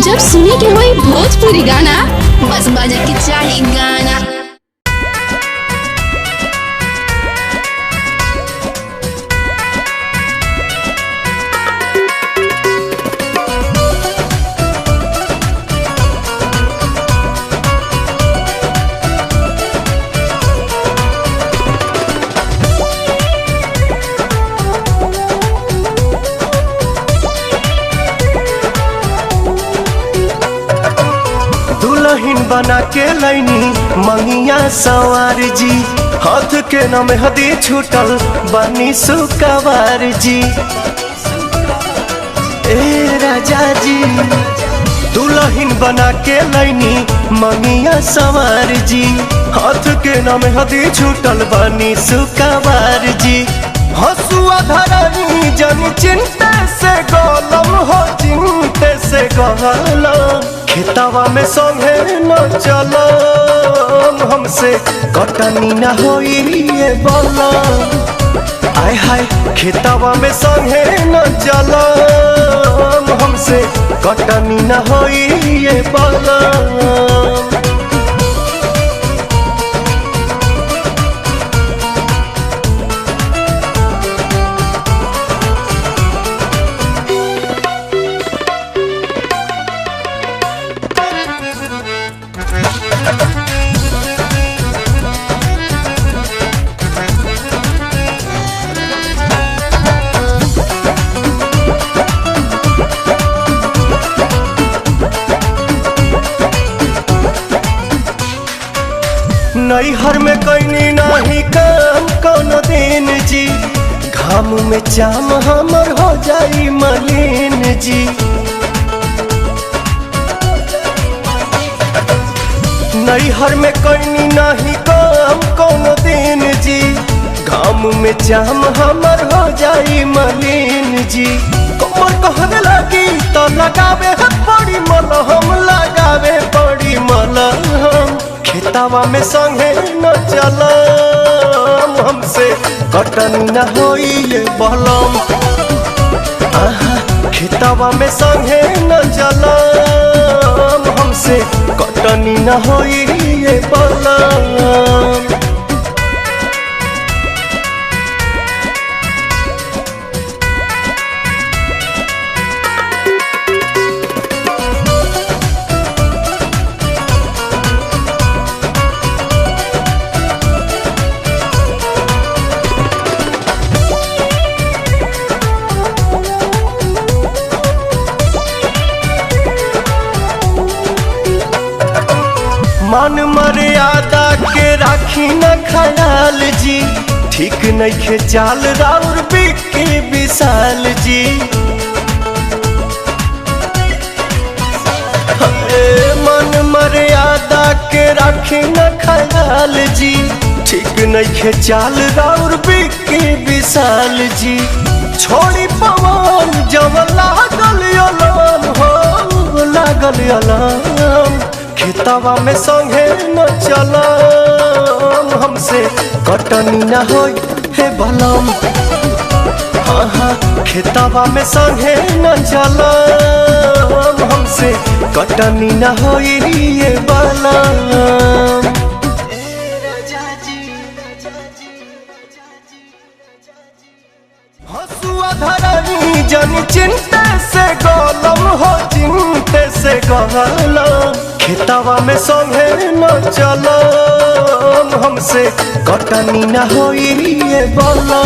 जब सुने के होई भोजपुरी गाना बस बजे के चाही गाना। दुल्हन बना के लैनी मंगिया सवार जी, हाथ के नाम हदी छूटल बनी सुकवार जी। ए राजा जी दुल्हन बना के लैनी मंगिया सवार जी, हाथ के नाम हदी छूटल बनी सुकवार जी। हसुआ धरनी जन चिंते से गोलम हो, चिंते से गोलम खेतवा में संगे न चलो, हमसे कटनी न होई ये बोलो। आय हाय खेतवा में संगे न चलो, हमसे कटनी न होई ये बोलो। नैहर में कैनी नहीं काम कोनो दिन जी, घाम में चाम हमर हो जाई मलिन जी। नैहर में कैनी नहीं काम कोनो दिन जी, घाम में चाम हमर हो जाई मलिन जी। कमर कहने लगी तो लगावे पड़ी मलहम, लगावे पड़ी मलहम खेतवा में संगे न चलो, हमसे कटनी न होई ये बलम। खेतवा में संगे न चलो, हमसे कटनी न होई ये बलम। मान मर्यादा के राखी न ख्याल जी, ठीक नहीं खे चाल राउर बिके विशाल जी। मान मर्यादा के राखी न ख्याल जी, ठीक नहीं खे चाल राउर बिके विशाल जी। छोड़ी पवन जब लागल अलाम हो, लागल अलाम खेतवा में संगे न चलो, हमसे कटनी न होई हे बलम। हाँ खेतवा में संगे न चलो, हमसे कटनी न होई ये बलम। हसुआ धरनी जन चिंते से गोलम हो, चिंते से गोलम खेतवा में संगे न चलो, हमसे कटनी न होई ये बोलो।